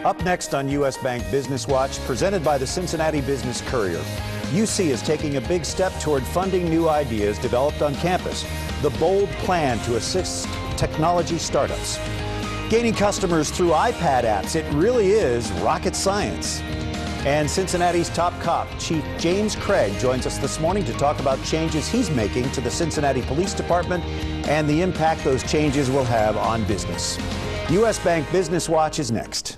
Up next on U.S. Bank Business Watch, presented by the Cincinnati Business Courier. UC is taking a big step toward funding new ideas developed on campus. The bold plan to assist technology startups. Gaining customers through iPad apps, it really is rocket science. And Cincinnati's top cop, Chief James Craig, joins us this morning to talk about changes he's making to the Cincinnati Police Department and the impact those changes will have on business. U.S. Bank Business Watch is next.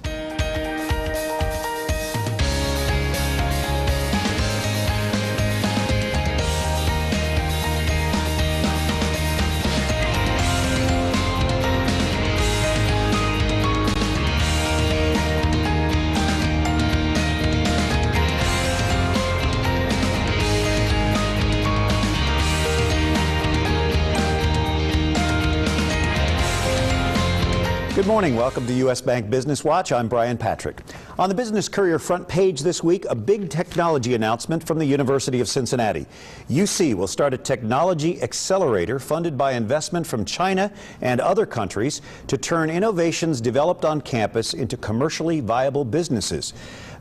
Good morning. Welcome to U.S. Bank Business Watch. I'm Brian Patrick. On the Business Courier front page this week, a big technology announcement from the University of Cincinnati. UC will start a technology accelerator funded by investment from China and other countries to turn innovations developed on campus into commercially viable businesses.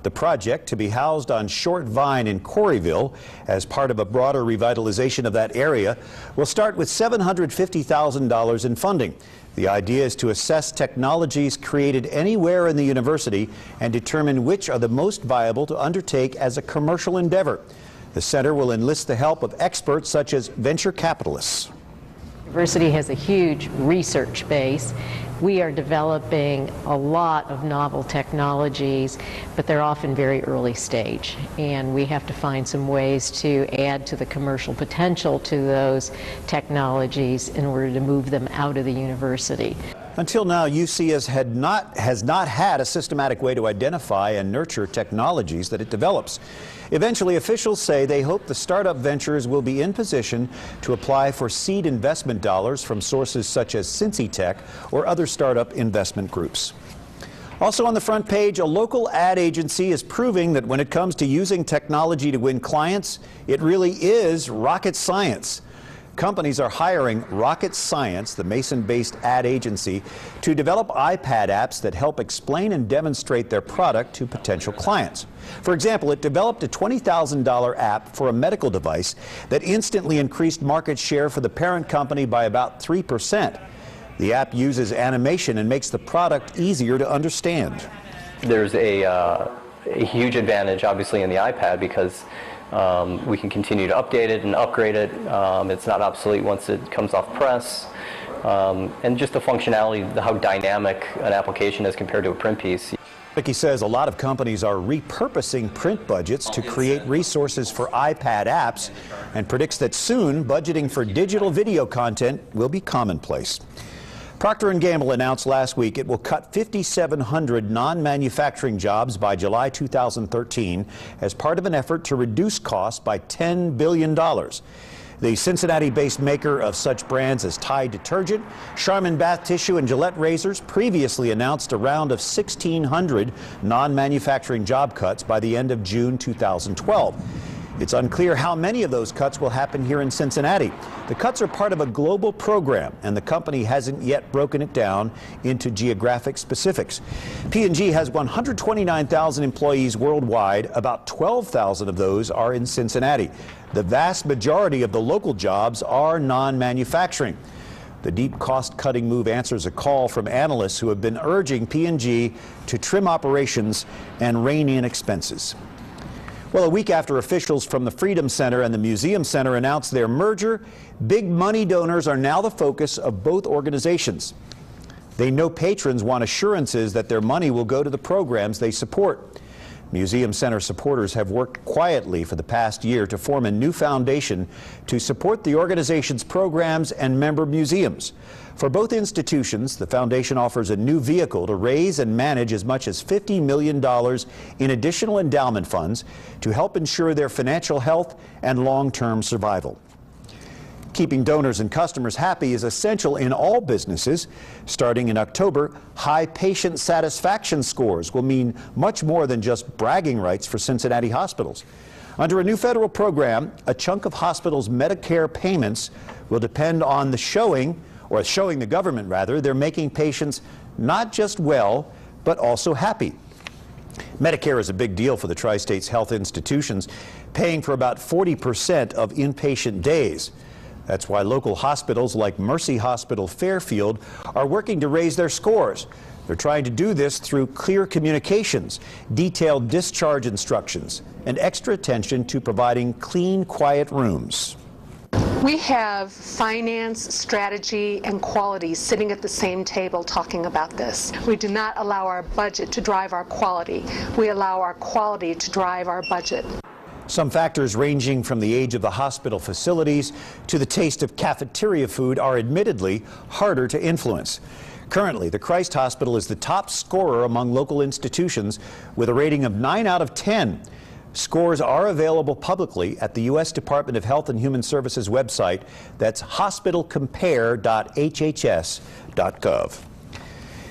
The project, to be housed on Short Vine in Courierville as part of a broader revitalization of that area, will start with $750,000 in funding. The idea is to assess technologies created anywhere in the university and determine which are the most viable to undertake as a commercial endeavor. The center will enlist the help of experts such as venture capitalists. The university has a huge research base. We are developing a lot of novel technologies, but they're often very early stage, and we have to find some ways to add to the commercial potential to those technologies in order to move them out of the university. Until now, UC has not had a systematic way to identify and nurture technologies that it develops. Eventually, officials say they hope the startup ventures will be in position to apply for seed investment dollars from sources such as Cincy Tech or other startup investment groups. Also on the front page, a local ad agency is proving that when it comes to using technology to win clients, it really is rocket science. Companies are hiring Rocket Science, the Mason-based ad agency, to develop iPad apps that help explain and demonstrate their product to potential clients. For example, it developed a $20,000 app for a medical device that instantly increased market share for the parent company by about 3%. The app uses animation and makes the product easier to understand. There's a huge advantage, obviously, in the iPad because we can continue to update it and upgrade it. It's not obsolete once it comes off press. And just the functionality, how dynamic an application is compared to a print piece. He says a lot of companies are repurposing print budgets to create resources for iPad apps and predicts that soon budgeting for digital video content will be commonplace. Procter & Gamble announced last week it will cut 5,700 non-manufacturing jobs by July 2013 as part of an effort to reduce costs by $10 billion. The Cincinnati-based maker of such brands as Tide detergent, Charmin bath tissue, and Gillette razors previously announced a round of 1,600 non-manufacturing job cuts by the end of June 2012. It's unclear how many of those cuts will happen here in Cincinnati. The cuts are part of a global program, and the company hasn't yet broken it down into geographic specifics. P&G has 129,000 employees worldwide. About 12,000 of those are in Cincinnati. The vast majority of the local jobs are non-manufacturing. The deep cost-cutting move answers a call from analysts who have been urging P&G to trim operations and rein in expenses. Well, a week after officials from the Freedom Center and the Museum Center announced their merger, big money donors are now the focus of both organizations. They know patrons want assurances that their money will go to the programs they support. Museum Center supporters have worked quietly for the past year to form a new foundation to support the organization's programs and member museums. For both institutions, the foundation offers a new vehicle to raise and manage as much as $50 million in additional endowment funds to help ensure their financial health and long-term survival. Keeping donors and customers happy is essential in all businesses. Starting in October, high patient satisfaction scores will mean much more than just bragging rights for Cincinnati hospitals. Under a new federal program, a chunk of hospitals' Medicare payments will depend on the showing the government rather, they're making patients not just well, but also happy. Medicare is a big deal for the Tri-State's health institutions, paying for about 40% of inpatient days. That's why local hospitals like Mercy Hospital Fairfield are working to raise their scores. They're trying to do this through clear communications, detailed discharge instructions, and extra attention to providing clean, quiet rooms. We have finance, strategy, and quality sitting at the same table talking about this. We do not allow our budget to drive our quality. We allow our quality to drive our budget. Some factors ranging from the age of the hospital facilities to the taste of cafeteria food are admittedly harder to influence. Currently, the Christ Hospital is the top scorer among local institutions with a rating of 9 out of 10. Scores are available publicly at the U.S. Department of Health and Human Services website. That's hospitalcompare.hhs.gov.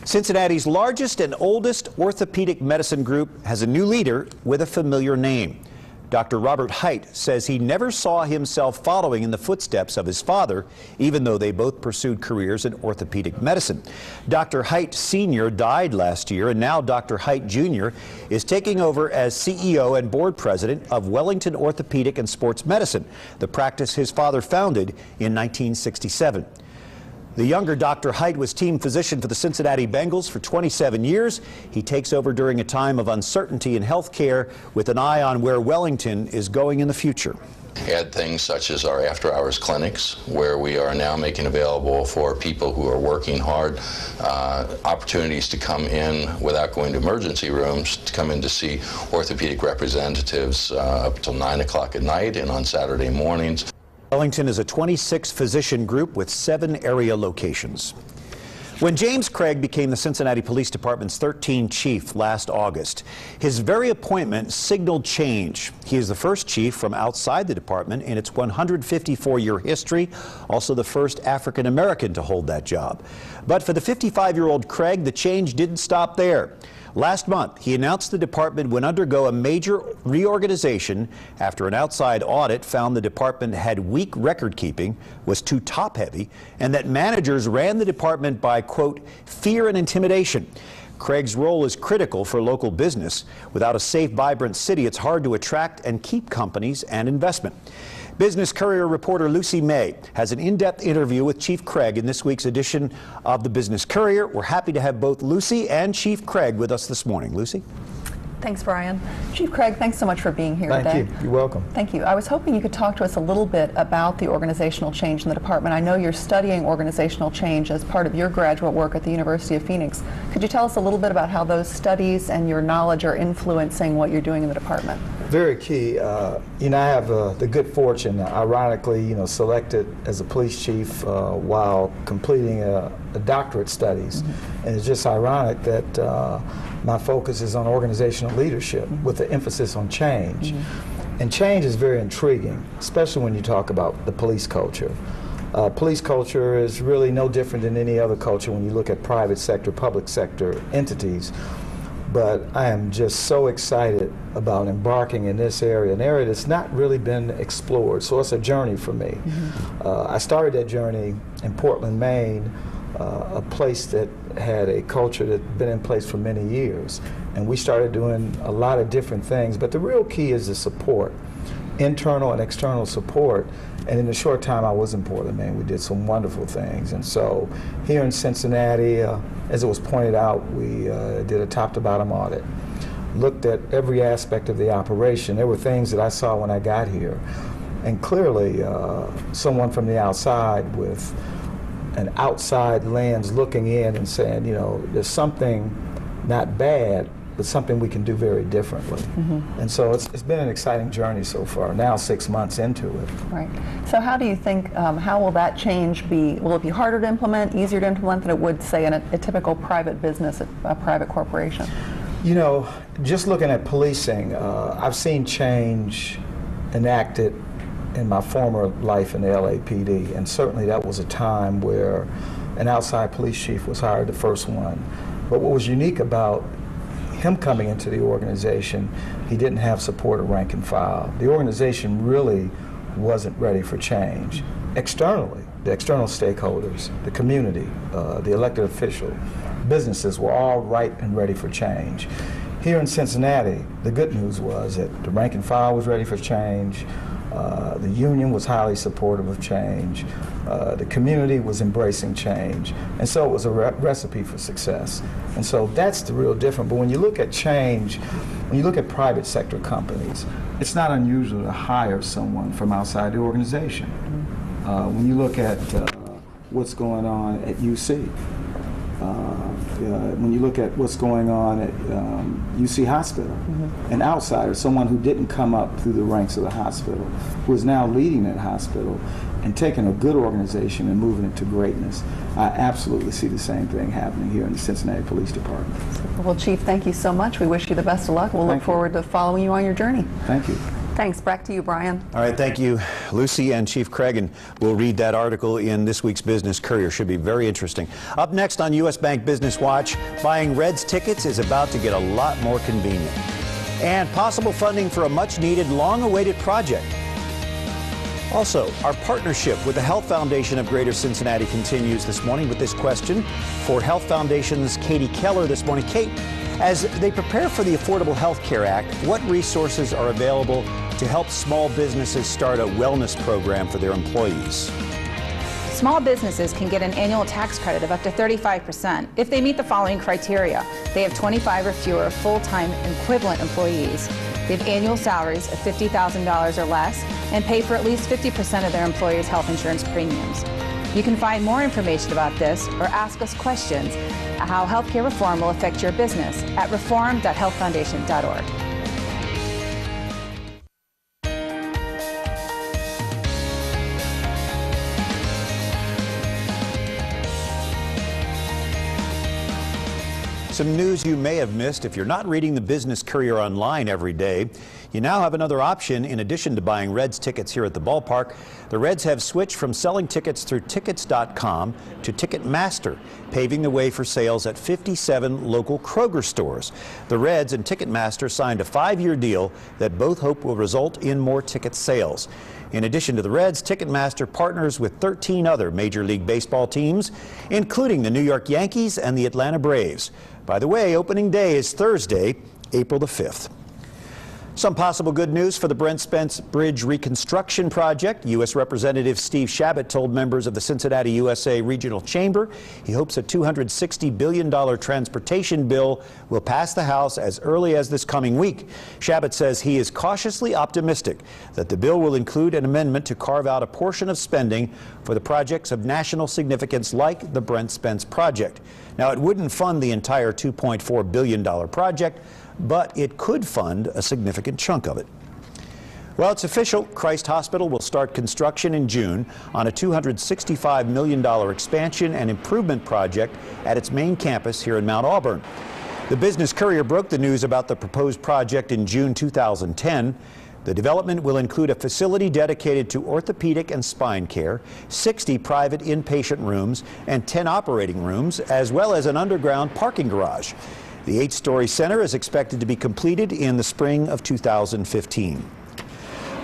Cincinnati's largest and oldest orthopedic medicine group has a new leader with a familiar name. Dr. Robert Height says he never saw himself following in the footsteps of his father, even though they both pursued careers in orthopedic medicine. Dr. Height Sr. died last year, and now Dr. Height Jr. is taking over as CEO and board president of Wellington Orthopedic and Sports Medicine, the practice his father founded in 1967. The younger Dr. Height was team physician for the Cincinnati Bengals for 27 years. He takes over during a time of uncertainty in health care with an eye on where Wellington is going in the future. Add things such as our after-hours clinics, where we are now making available for people who are working hard opportunities to come in without going to emergency rooms, to come in to see orthopedic representatives up till 9 o'clock at night and on Saturday mornings. Wellington is a 26-physician group with 7 area locations. When James Craig became the Cincinnati Police Department's 13th chief last August, his very appointment signaled change. He is the first chief from outside the department in its 154-year history, also the first African-American to hold that job. But for the 55-year-old Craig, the change didn't stop there. Last month, he announced the department would undergo a major reorganization after an outside audit found the department had weak record keeping, was too top-heavy, and that managers ran the department by, quote, fear and intimidation. Craig's role is critical for local business. Without a safe, vibrant city, it's hard to attract and keep companies and investment. Business Courier reporter Lucy May has an in-depth interview with Chief Craig in this week's edition of the Business Courier. We're happy to have both Lucy and Chief Craig with us this morning. Lucy? Thanks, Brian. Chief Craig, thanks so much for being here today. Thank you. You're welcome. Thank you. I was hoping you could talk to us a little bit about the organizational change in the department. I know you're studying organizational change as part of your graduate work at the University of Phoenix. Could you tell us a little bit about how those studies and your knowledge are influencing what you're doing in the department? Very key. I have the good fortune, ironically, selected as a police chief while completing a doctorate studies. Mm-hmm. And it's just ironic that my focus is on organizational leadership with the emphasis on change. Mm-hmm. And change is very intriguing, especially when you talk about the police culture. Police culture is really no different than any other culture when you look at private sector, public sector entities. But I am just so excited about embarking in this area, an area that's not really been explored. So it's a journey for me. Mm-hmm. I started that journey in Portland, Maine, a place that had a culture that had been in place for many years. And we started doing a lot of different things, but the real key is the support, internal and external support. And in the short time I was in Portland, Maine, we did some wonderful things. And so here in Cincinnati, as it was pointed out, we did a top-to-bottom audit, looked at every aspect of the operation. There were things that I saw when I got here. And clearly, someone from the outside with an outside lens looking in and saying, there's something not bad, but something we can do very differently. Mm-hmm. And so it's been an exciting journey so far, now 6 months into it. Right. So how do you think, how will that change be? Will it be harder to implement, easier to implement than it would, say, in a typical private business, a private corporation? Just looking at policing, I've seen change enacted in my former life in the LAPD, and certainly that was a time where an outside police chief was hired, the first one. But what was unique about him coming into the organization, he didn't have support of rank and file. The organization really wasn't ready for change. Externally, the external stakeholders, the community, the elected official, businesses were all ripe and ready for change. Here in Cincinnati, the good news was that the rank and file was ready for change. The union was highly supportive of change. The community was embracing change. And so it was a recipe for success. And so that's the real difference. But when you look at change, when you look at private sector companies, it's not unusual to hire someone from outside the organization. When you look at what's going on at UC, when you look at what's going on at UC Hospital, an outsider, someone who didn't come up through the ranks of the hospital, who is now leading that hospital and taking a good organization and moving it to greatness. I absolutely see the same thing happening here in the Cincinnati Police Department. Well, Chief, thank you so much. We wish you the best of luck. We'll look forward to following you on your journey. Thank you. Thanks. Back to you, Brian. All right, thank you, Lucy and Chief Craig, and we'll read that article in this week's Business Courier. Should be very interesting. Up next on U.S. Bank Business Watch, buying Reds tickets is about to get a lot more convenient. And possible funding for a much-needed, long-awaited project. Also, our partnership with the Health Foundation of Greater Cincinnati continues this morning with this question for Health Foundation's Katie Keller this morning. Kate, as they prepare for the Affordable Health Care Act, what resources are available to help small businesses start a wellness program for their employees? Small businesses can get an annual tax credit of up to 35% if they meet the following criteria. They have 25 or fewer full-time equivalent employees. They have annual salaries of $50,000 or less and pay for at least 50% of their employers' health insurance premiums. You can find more information about this or ask us questions how healthcare reform will affect your business at reform.healthfoundation.org. Some news you may have missed if you're not reading the Business Courier online every day. You now have another option in addition to buying Reds tickets here at the ballpark. The Reds have switched from selling tickets through tickets.com to Ticketmaster, paving the way for sales at 57 local Kroger stores. The Reds and Ticketmaster signed a 5-year deal that both hope will result in more ticket sales. In addition to the Reds, Ticketmaster partners with 13 other Major League Baseball teams, including the New York Yankees and the Atlanta Braves. By the way, opening day is Thursday, April the 5th. Some possible good news for the Brent Spence Bridge reconstruction project. U.S. Representative Steve Chabot told members of the Cincinnati USA Regional Chamber he hopes a $260 billion transportation bill will pass the House as early as this coming week. Chabot says he is cautiously optimistic that the bill will include an amendment to carve out a portion of spending for the projects of national significance like the Brent Spence project. Now, it wouldn't fund the entire $2.4 billion project, but it could fund a significant chunk of it. Well, it's official. Christ Hospital will start construction in June on a $265 million expansion and improvement project at its main campus here in Mount Auburn. The Business Courier broke the news about the proposed project in June 2010. The development will include a facility dedicated to orthopedic and spine care, 60 private inpatient rooms, and 10 operating rooms, as well as an underground parking garage. The 8-story center is expected to be completed in the spring of 2015.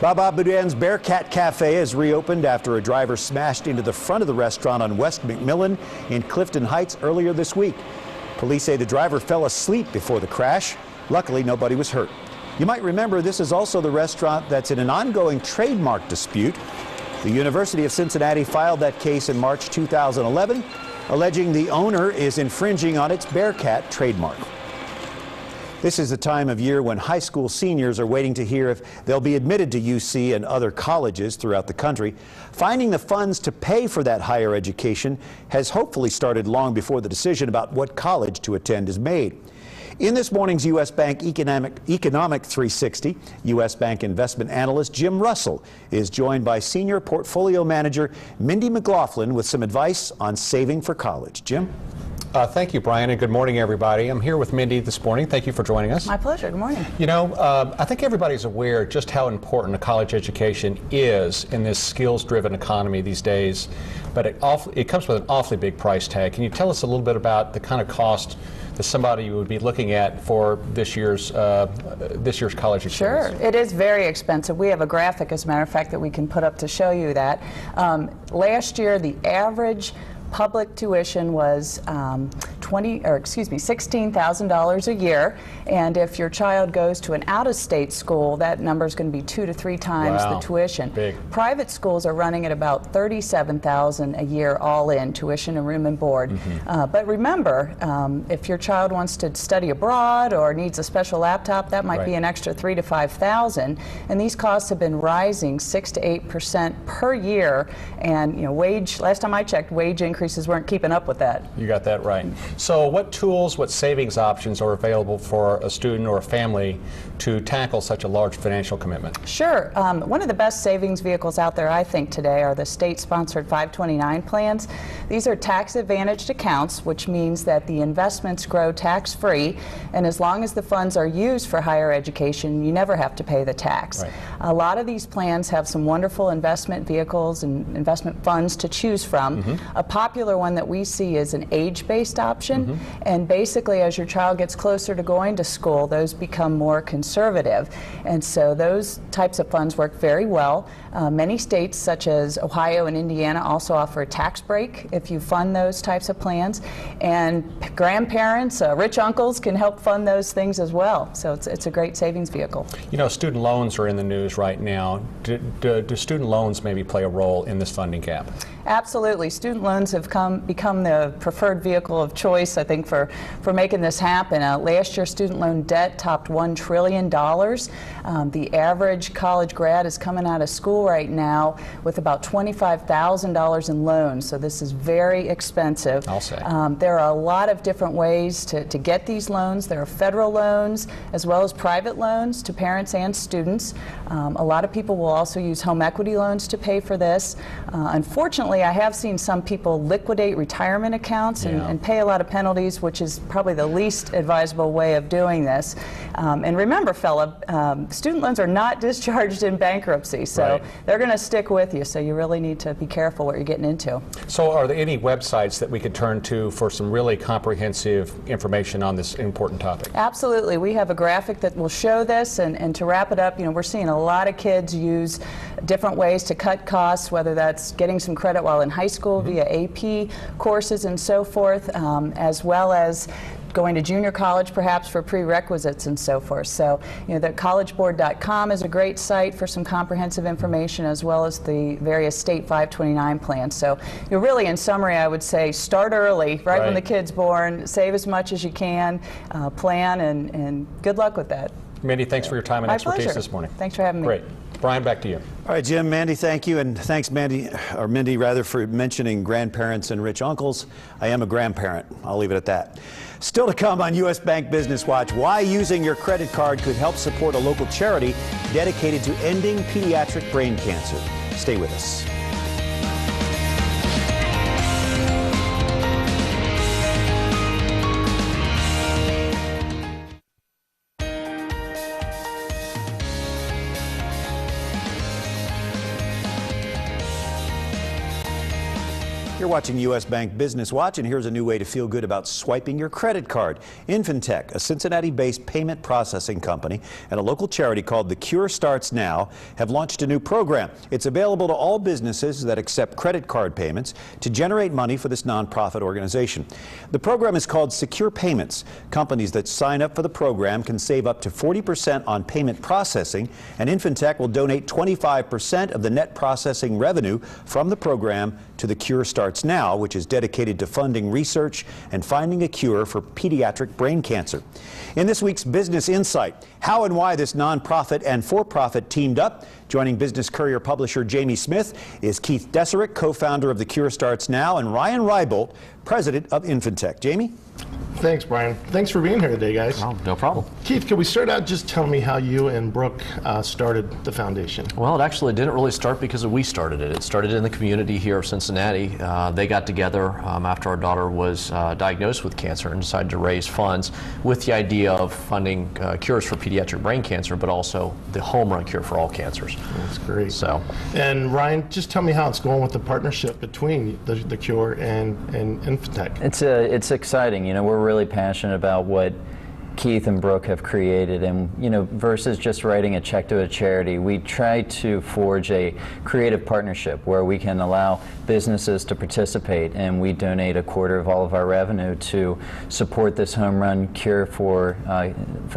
Baba Boudin's Bearcat Cafe has reopened after a driver smashed into the front of the restaurant on West McMillan in Clifton Heights earlier this week. Police say the driver fell asleep before the crash. Luckily, nobody was hurt. You might remember this is also the restaurant that's in an ongoing trademark dispute. The University of Cincinnati filed that case in March 2011, alleging the owner is infringing on its Bearcat trademark. This is the time of year when high school seniors are waiting to hear if they'll be admitted to UC and other colleges throughout the country. Finding the funds to pay for that higher education has hopefully started long before the decision about what college to attend is made. In this morning's U.S. Bank Economic 360, U.S. Bank investment analyst Jim Russell is joined by Senior Portfolio Manager Mindy McLaughlin with some advice on saving for college. Jim? Thank you, Brian, and good morning, everybody. I'm here with Mindy this morning. Thank you for joining us. My pleasure. Good morning. You know, I think everybody's aware just how important a college education is in this skills-driven economy these days, but it comes with an awfully big price tag. Can you tell us a little bit about the kind of cost that somebody would be looking at for this year's college experience? Sure. It is very expensive. We have a graphic, as a matter of fact, that we can put up to show you that. Last year, the average public tuition was $12,000 $16,000 a year, and if your child goes to an out-of-state school, that number is going to be 2 to 3 times the tuition. Big. Private schools are running at about $37,000 a year, all in tuition and room and board. But remember, if your child wants to study abroad or needs a special laptop, that might be an extra $3,000 to $5,000. And these costs have been rising 6 to 8% per year. And last time I checked, wage increases weren't keeping up with that. You got that right. So what tools, what savings options are available for a student or a family to tackle such a large financial commitment? Sure. One of the best savings vehicles out there, I think, today are the state-sponsored 529 plans. These are tax-advantaged accounts, which means that the investments grow tax-free, and as long as the funds are used for higher education, you never have to pay the tax. Right. A lot of these plans have some wonderful investment vehicles and investment funds to choose from. A popular one that we see is an age-based option, and basically as your child gets closer to going to school, those become more conservative. And so those types of funds work very well. Many states, such as Ohio and Indiana, also offer a tax break if you fund those types of plans. And grandparents, rich uncles can help fund those things as well. So it's a great savings vehicle. Student loans are in the news right now. Do student loans maybe play a role in this funding gap? Absolutely. Student loans have become the preferred vehicle of choice, I think, for making this happen. Last year, student loan debt topped $1 trillion. The average college grad is coming out of school right now with about $25,000 in loans, so this is very expensive. I'll say. There are a lot of different ways to get these loans. There are federal loans as well as private loans to parents and students. A lot of people will also use home equity loans to pay for this. Unfortunately, I have seen some people liquidate retirement accounts and pay a lot of penalties, which is probably the least advisable way of doing this. And remember, student loans are not discharged in bankruptcy, so they're going to stick with you, so you really need to be careful what you're getting into. So are there any websites that we could turn to for some really comprehensive information on this important topic? Absolutely. We have a graphic that will show this, and to wrap it up, we're seeing a lot of kids use different ways to cut costs, whether that's getting some credit while in high school via AP courses and so forth, as well as going to junior college perhaps for prerequisites and so forth. So, the collegeboard.com is a great site for some comprehensive information, as well as the various state 529 plans. So, really, in summary, I would say start early, right when the kid's born, save as much as you can, plan, and good luck with that. Mandy, thanks for your time and My expertise pleasure. this morning. Thanks for having me. Great. Brian, back to you. All right, Jim, Mandy, thank you, and thanks, Mindy, for mentioning grandparents and rich uncles. I am a grandparent. I'll leave it at that. Still to come on U.S. Bank Business Watch, why using your credit card could help support a local charity dedicated to ending pediatric brain cancer. Stay with us. You're watching U.S. Bank Business Watch, and here's a new way to feel good about swiping your credit card. Infintech, a Cincinnati-based payment processing company, and a local charity called The Cure Starts Now have launched a new program. It's available to all businesses that accept credit card payments to generate money for this nonprofit organization. The program is called Secure Payments. Companies that sign up for the program can save up to 40% on payment processing, and Infintech will donate 25% of the net processing revenue from the program to The Cure Starts Now, which is dedicated to funding research and finding a cure for pediatric brain cancer. In this week's Business Insight, how and why this nonprofit and for-profit teamed up. Joining Business Courier publisher Jamie Smith is Keith Deserick, co-founder of The Cure Starts Now, and Ryan Reibolt, president of Infintech. Jamie? Thanks, Brian. Thanks for being here today, guys. Oh, no problem. Keith, can we start out just tell me how you and Brooke started the foundation? Well, it actually didn't really start because we started it. It started in the community here of Cincinnati. They got together after our daughter was diagnosed with cancer and decided to raise funds with the idea of funding cures for pediatric brain cancer, but also the home run cure for all cancers. That's great. So, and Ryan, just tell me how it's going with the partnership between the Cure and Infintech. It's exciting. We're really passionate about what Keith and Brooke have created. And, you know, versus just writing a check to a charity, we try to forge a creative partnership where we can allow businesses to participate, and we donate a quarter of all of our revenue to support this home run cure for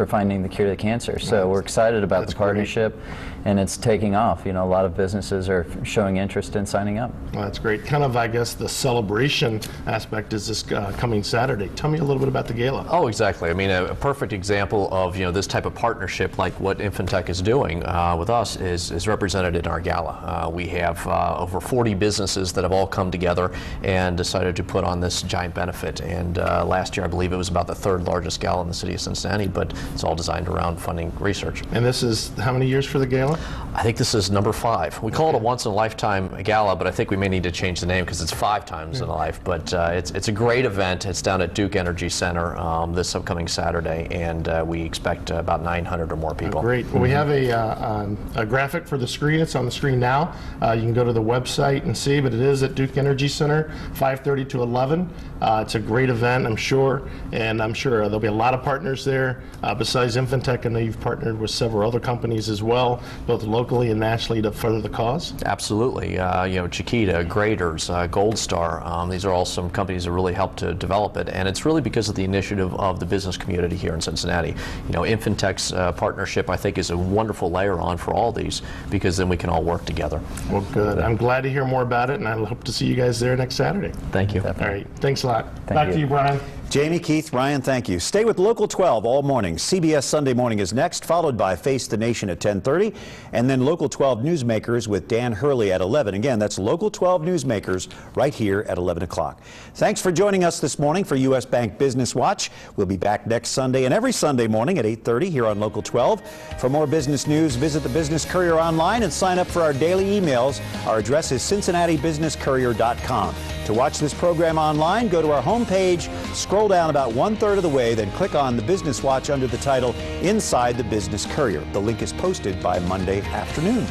finding the cure to cancer. So we're excited about the partnership, and it's taking off. You know, a lot of businesses are showing interest in signing up. Well, that's great. Kind of, I guess, the celebration aspect is this coming Saturday. Tell me a little bit about the gala. Oh, exactly. I mean, a perfect example of, you know, this type of partnership like what Infintech is doing with us is represented in our gala. We have over 40 businesses that have all come together and decided to put on this giant benefit. And last year, I believe it was about the third largest gala in the city of Cincinnati, but it's all designed around funding research. And this is how many years for the gala? I think this is number 5. We call it a once-in-a-lifetime gala, but I think we may need to change the name because it's 5 times in a life. But it's a great event. It's down at Duke Energy Center this upcoming Saturday, and we expect about 900 or more people. Great. Well, we have a graphic for the screen. It's on the screen now. You can go to the website and see, but it is at Duke Energy Center, 5:30 to 11. It's a great event, I'm sure, and I'm sure there'll be a lot of partners there. Besides Infintech, I know you've partnered with several other companies as well, both locally and nationally, to further the cause. Absolutely. You know, Chiquita, Graders, Gold Star, these are all some companies that really helped to develop it, and it's really because of the initiative of the business community here in Cincinnati. You know, Infintech's partnership, I think, is a wonderful layer on for all these, because then we can all work together. Well, good. I'm glad to hear more about it, and I hope to see you guys there next Saturday. Thank you. All right. Thanks a lot. Thank Back to you, Brian. Jamie, Keith, Ryan, thank you. Stay with Local 12 all morning. CBS Sunday Morning is next, followed by Face the Nation at 10:30, and then Local 12 Newsmakers with Dan Hurley at 11. Again, that's Local 12 Newsmakers right here at 11 o'clock. Thanks for joining us this morning for U.S. Bank Business Watch. We'll be back next Sunday and every Sunday morning at 8:30 here on Local 12. For more business news, visit the Business Courier online and sign up for our daily emails. Our address is cincinnatibusinesscourier.com. To watch this program online, go to our homepage, scroll down about 1/3 of the way, then click on the Business Watch under the title Inside the Business Courier. The link is posted by Monday afternoon.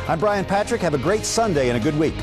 I'm Brian Patrick. Have a great Sunday and a good week.